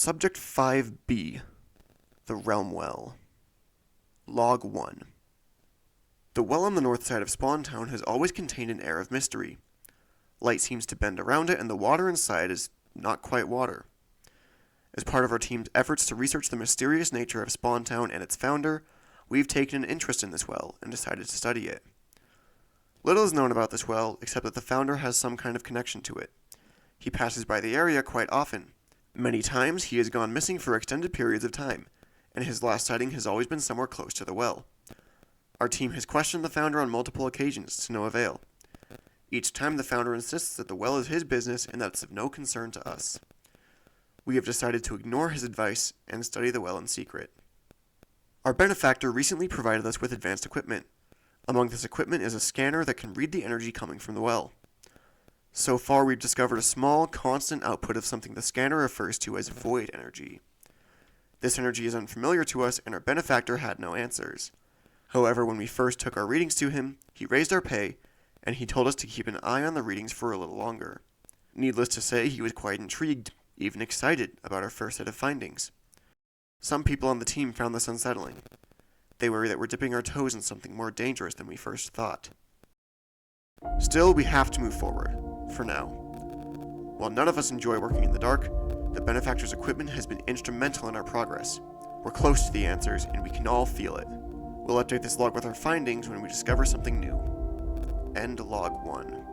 Subject 5B, the Realm Well. Log 1. The well on the north side of Spawn Town has always contained an air of mystery. Light seems to bend around it, and the water inside is not quite water. As part of our team's efforts to research the mysterious nature of Spawn Town and its founder, we've taken an interest in this well and decided to study it. Little is known about this well, except that the founder has some kind of connection to it. He passes by the area quite often. Many times he has gone missing for extended periods of time, and his last sighting has always been somewhere close to the well. Our team has questioned the founder on multiple occasions to no avail. Each time the founder insists that the well is his business and that it's of no concern to us. We have decided to ignore his advice and study the well in secret. Our benefactor recently provided us with advanced equipment. Among this equipment is a scanner that can read the energy coming from the well. So far, we've discovered a small, constant output of something the scanner refers to as void energy. This energy is unfamiliar to us, and our benefactor had no answers. However, when we first took our readings to him, he raised our pay, and he told us to keep an eye on the readings for a little longer. Needless to say, he was quite intrigued, even excited, about our first set of findings. Some people on the team found this unsettling. They worry that we're dipping our toes in something more dangerous than we first thought. Still, we have to move forward, for now. While none of us enjoy working in the dark, the benefactor's equipment has been instrumental in our progress. We're close to the answers, and we can all feel it. We'll update this log with our findings when we discover something new. End Log 1.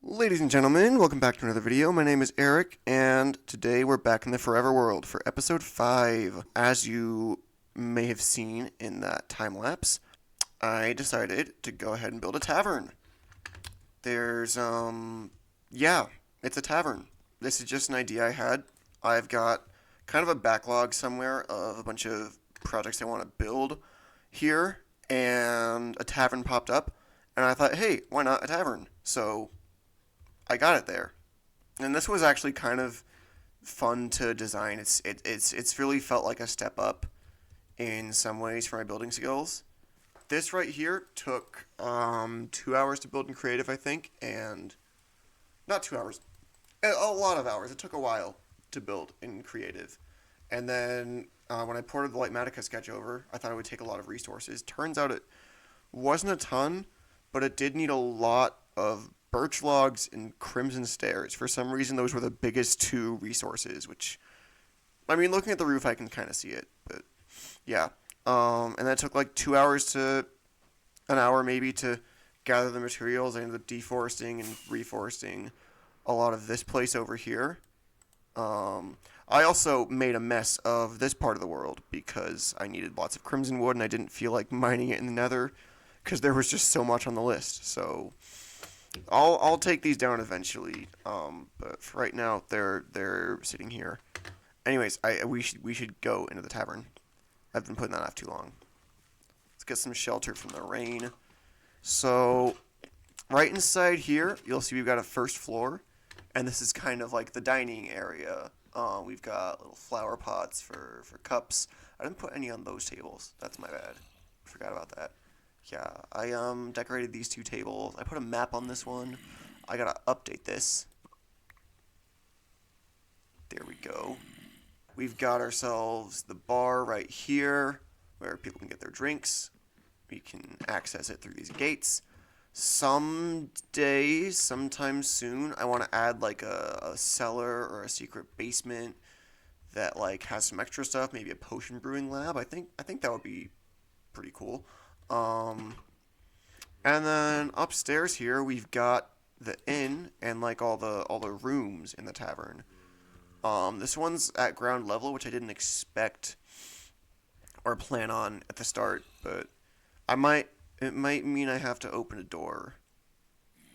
Ladies and gentlemen, welcome back to another video. My name is Eric, and today we're back in the Forever World for episode 5. As you may have seen in that time lapse, I decided to go ahead and build a tavern. There's, it's a tavern. This is just an idea I had. I've got kind of a backlog somewhere of a bunch of projects I want to build here, and a tavern popped up, and I thought, hey, why not a tavern? So I got it there, and this was actually kind of fun to design. It's really felt like a step up in some ways for my building skills. This right here took 2 hours to build in creative, I think, and not 2 hours, a lot of hours. It took a while to build in creative, and then when I ported the Lightmatica sketch over, I thought it would take a lot of resources. Turns out it wasn't a ton, but it did need a lot of birch logs and crimson stairs. For some reason, those were the biggest two resources, which, I mean, looking at the roof, I can kind of see it, but yeah. And that took like 2 hours to an hour maybe to gather the materials. I ended up deforesting and reforesting a lot of this place over here. I also made a mess of this part of the world because I needed lots of crimson wood and I didn't feel like mining it in the nether because there was just so much on the list. So I'll take these down eventually. But for right now they're sitting here. Anyways, we should go into the tavern. I've been putting that off too long. Let's get some shelter from the rain. So right inside here, you'll see we've got a first floor, and this is kind of like the dining area. We've got little flower pots for cups. I didn't put any on those tables. That's my bad. Forgot about that. Yeah, I decorated these two tables. I put a map on this one. I gotta update this. There we go. We've got ourselves the bar right here where people can get their drinks. We can access it through these gates. Someday, sometime soon, I want to add like a cellar or a secret basement that like has some extra stuff, maybe a potion brewing lab. I think that would be pretty cool. Um, and then upstairs here we've got the inn and like all the rooms in the tavern. This one's at ground level, which I didn't expect or plan on at the start, but I might it might mean I have to open a door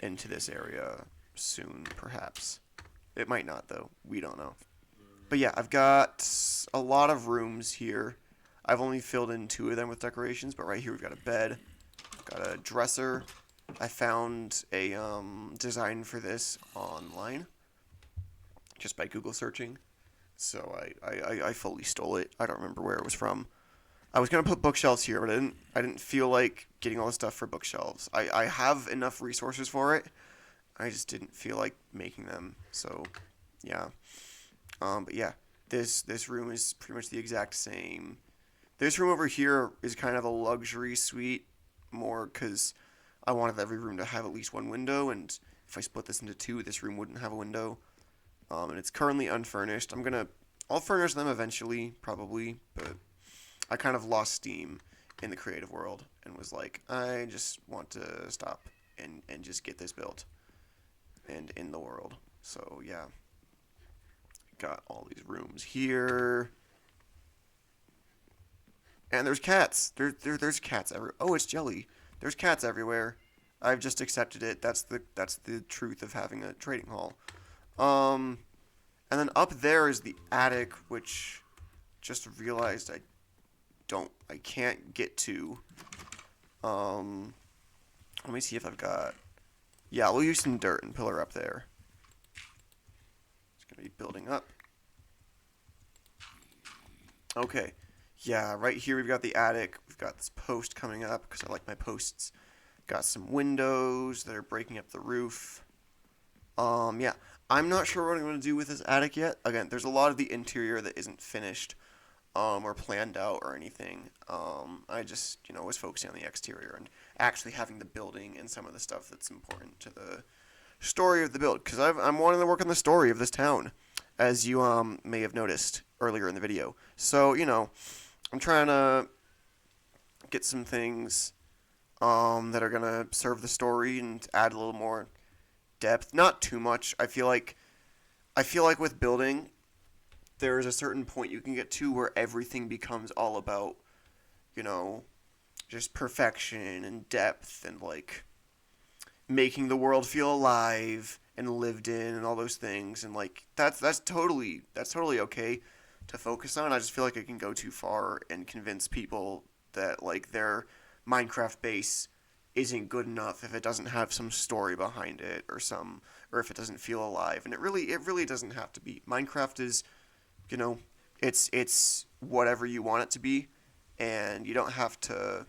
into this area soon, perhaps. It might not though. We don't know. But yeah, I've got a lot of rooms here. I've only filled in two of them with decorations, but right here we've got a bed, got a dresser. I found a design for this online just by Google searching. So I fully stole it. I don't remember where it was from. I was gonna put bookshelves here, but I didn't feel like getting all the stuff for bookshelves. I have enough resources for it. I just didn't feel like making them. So yeah. But yeah, this room is pretty much the exact same. This room over here is kind of a luxury suite, more because I wanted every room to have at least one window, and if I split this into two, this room wouldn't have a window. And it's currently unfurnished. I'll furnish them eventually, probably, but I kind of lost steam in the creative world and was like, I just want to stop and just get this built and in the world. So yeah, got all these rooms here, and there's cats. There's cats everywhere. Oh, it's Jelly. There's cats everywhere. I've just accepted it. That's the truth of having a trading hall. Um, and then up there is the attic, which just realized I can't get to. Um, Let me see if I've got. Yeah, we'll use some dirt and pillar up there. It's gonna be building up. Okay. Yeah, right here we've got the attic. We've got this post coming up because I like my posts. Got some windows that are breaking up the roof. Yeah. I'm not sure what I'm going to do with this attic yet. Again, there's a lot of the interior that isn't finished, or planned out or anything. I just, was focusing on the exterior and actually having the building and some of the stuff that's important to the story of the build. Because I'm wanting to work on the story of this town, as you may have noticed earlier in the video. So, I'm trying to get some things that are going to serve the story and add a little more depth. Not too much. I feel like with building, there is a certain point you can get to where everything becomes all about, just perfection and depth and like making the world feel alive and lived in and all those things, and like that's totally okay to focus on. I just feel like it can go too far and convince people that like their Minecraft base isn't good enough if it doesn't have some story behind it or if it doesn't feel alive. And it really doesn't have to be. Minecraft is, it's whatever you want it to be, and you don't have to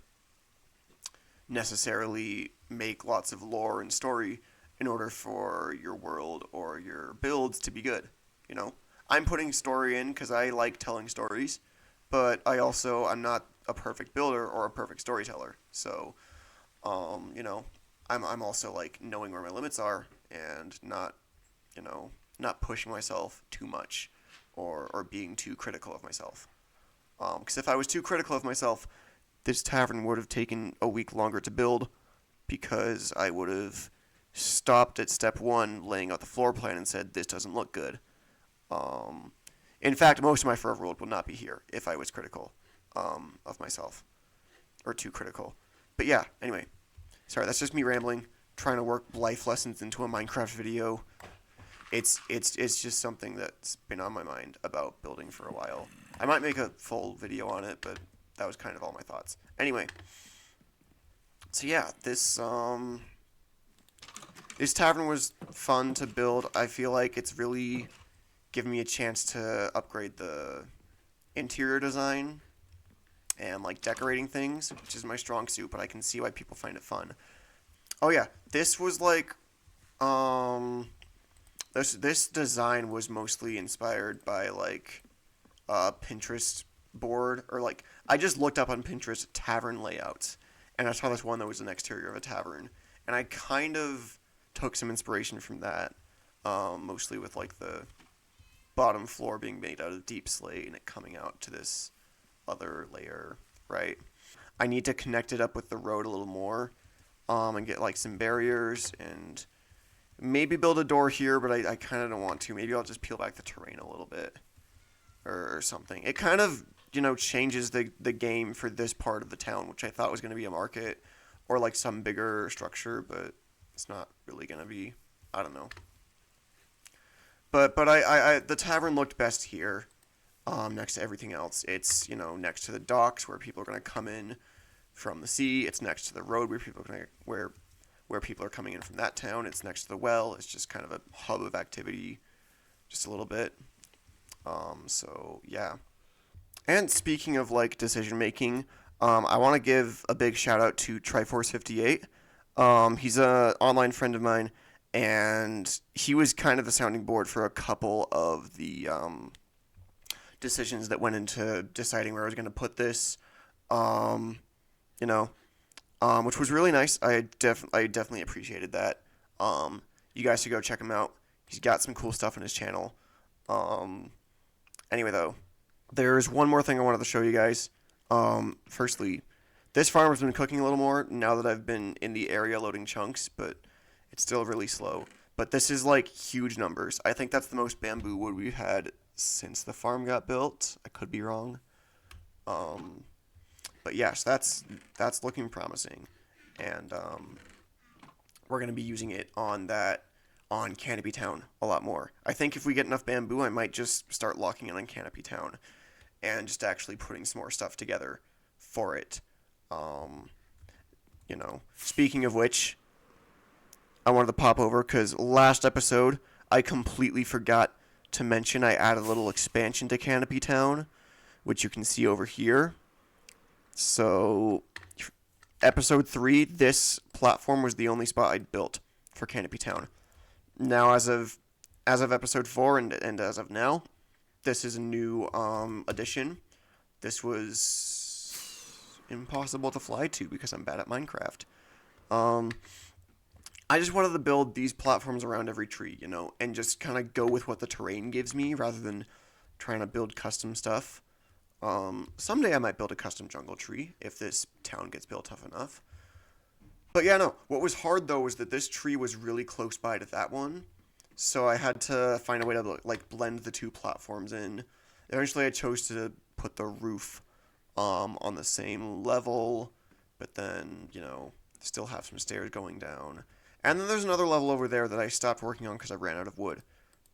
necessarily make lots of lore and story in order for your world or your builds to be good. I'm putting story in because I like telling stories, but I'm not a perfect builder or a perfect storyteller. So, I'm also like knowing where my limits are and not pushing myself too much or being too critical of myself. Because if I was too critical of myself, this tavern would have taken a week longer to build because I would have stopped at step one, laying out the floor plan, and said, this doesn't look good. Um, In fact, most of my Forever World would not be here if I was critical of myself, or too critical. But yeah, anyway, sorry, that's just me rambling, trying to work life lessons into a Minecraft video. It's just something that's been on my mind about building for a while. I might make a full video on it, but that was kind of all my thoughts. Anyway, so yeah, this tavern was fun to build. I feel like it's really given me a chance to upgrade the interior design and like decorating things, which is my strong suit, but I can see why people find it fun. Oh yeah, this was like this design was mostly inspired by like a Pinterest board, or like I just looked up on Pinterest tavern layouts and I saw this one that was an exterior of a tavern, and I kind of took some inspiration from that, mostly with like the bottom floor being made out of deep slate and it coming out to this other layer, right? I need to connect it up with the road a little more, and get like some barriers and maybe build a door here, but I kind of don't want to. Maybe I'll just peel back the terrain a little bit or something. It kind of, changes the game for this part of the town, which I thought was going to be a market or like some bigger structure, but it's not really going to be. I don't know. But I the tavern looked best here, next to everything else. It's next to the docks where people are going to come in from the sea. It's next to the road where people are going to where people are coming in from that town. It's next to the well. It's just kind of a hub of activity, just a little bit. So yeah. And speaking of like decision making, I want to give a big shout out to Triforce58. He's an online friend of mine, and he was kind of the sounding board for a couple of the decisions that went into deciding where I was going to put this. Which was really nice. I definitely appreciated that. You guys should go check him out. He's got some cool stuff on his channel. Anyway, though, there's one more thing I wanted to show you guys. Firstly, this farm has been cooking a little more now that I've been in the area loading chunks, but it's still really slow. But this is like huge numbers. I think that's the most bamboo wood we've had since the farm got built. I could be wrong. But yes, that's looking promising, and we're gonna be using it on Canopy Town a lot more. I think if we get enough bamboo, I might just start locking it on Canopy Town, and just actually putting some more stuff together for it. Speaking of which, I wanted to pop over because last episode I completely forgot to mention I added a little expansion to Canopy Town, which you can see over here. So, episode 3, this platform was the only spot I'd built for Canopy Town. Now, as of episode 4 and as of now, this is a new addition. This was impossible to fly to because I'm bad at Minecraft. I just wanted to build these platforms around every tree, and just kind of go with what the terrain gives me rather than trying to build custom stuff. Someday I might build a custom jungle tree if this town gets built up enough. But yeah, no. What was hard though was that this tree was really close by to that one, so I had to find a way to like blend the two platforms in. Eventually, I chose to put the roof on the same level, but then still have some stairs going down. And then there's another level over there that I stopped working on because I ran out of wood.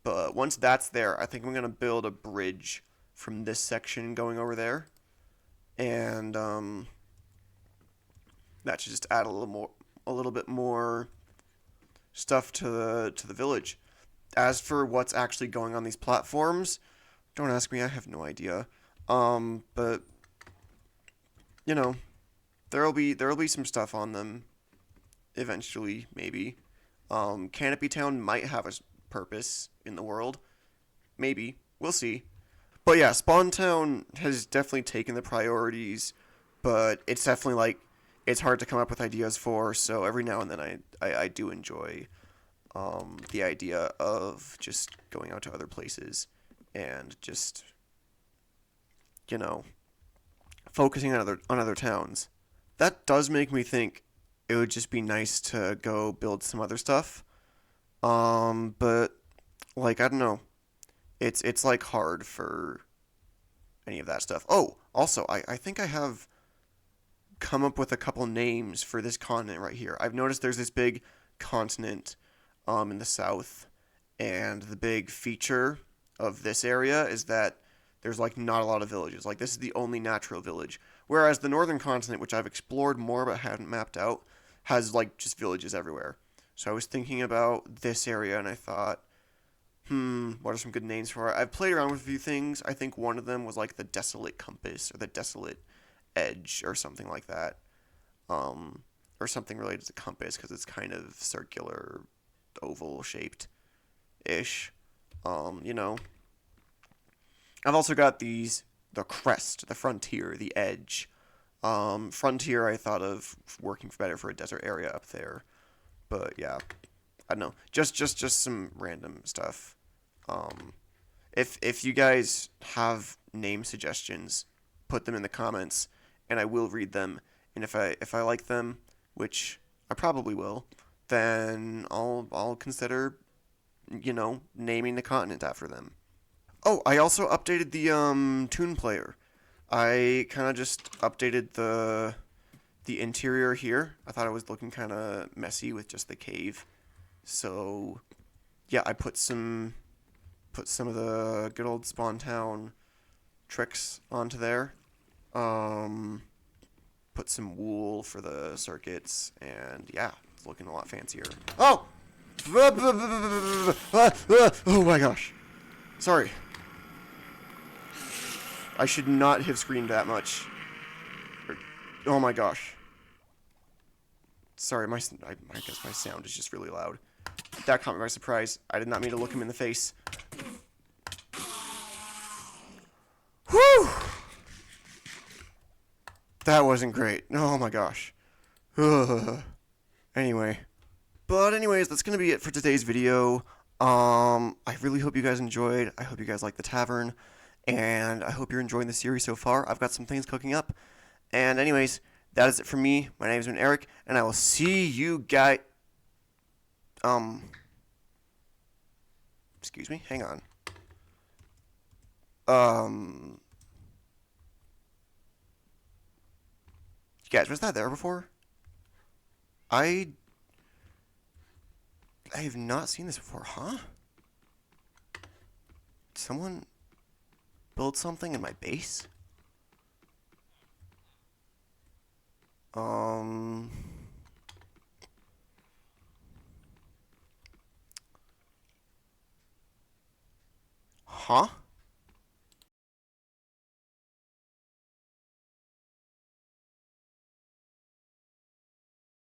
But once that's there, I think I'm gonna build a bridge from this section going over there, and that should just add a little bit more stuff to the village. As for what's actually going on these platforms, don't ask me. I have no idea. But there'll be some stuff on them eventually, maybe. Canopy Town might have a purpose in the world. Maybe. We'll see. But yeah, Spawn Town has definitely taken the priorities, but it's definitely it's hard to come up with ideas for, so every now and then I do enjoy the idea of just going out to other places and just, focusing on other towns. That does make me think it would just be nice to go build some other stuff. But, I don't know. It's like hard for any of that stuff. Oh, also, I think I have come up with a couple names for this continent right here. I've noticed there's this big continent in the south, and the big feature of this area is that there's like not a lot of villages. Like this is the only natural village. Whereas the northern continent, which I've explored more but hadn't mapped out, has like just villages everywhere. So I was thinking about this area and I thought, what are some good names for it? I've played around with a few things. I think one of them was like the Desolate Compass or the Desolate Edge or something like that. Um, or something related to compass because it's kind of circular, oval shaped ish. You know. I've also got the crest, the frontier, the edge. Frontier I thought of working better for a desert area up there. But yeah, I don't know. Just some random stuff. Um, if you guys have name suggestions, put them in the comments, and I will read them. And if I like them, which I probably will, then I'll consider naming the continent after them. Oh, I also updated the tune player. I kind of just updated the interior here. I thought it was looking kind of messy with just the cave. So, yeah, I put some of the good old Spawn Town tricks onto there. Um, put some wool for the circuits, and yeah, it's looking a lot fancier. Oh! Oh my gosh. Sorry. I should not have screamed that much. Oh my gosh. Sorry, I guess my sound is just really loud. That caught me by surprise. I did not mean to look him in the face. Whew! That wasn't great. Oh my gosh. Anyway. But anyways, that's going to be it for today's video. I really hope you guys enjoyed. I hope you guys like the tavern. And I hope you're enjoying the series so far. I've got some things cooking up. And anyways, that is it for me. My name is Eric, and I will see you guys. Excuse me. Hang on. You guys, was that there before? I have not seen this before, huh? Did someone build something in my base? Huh?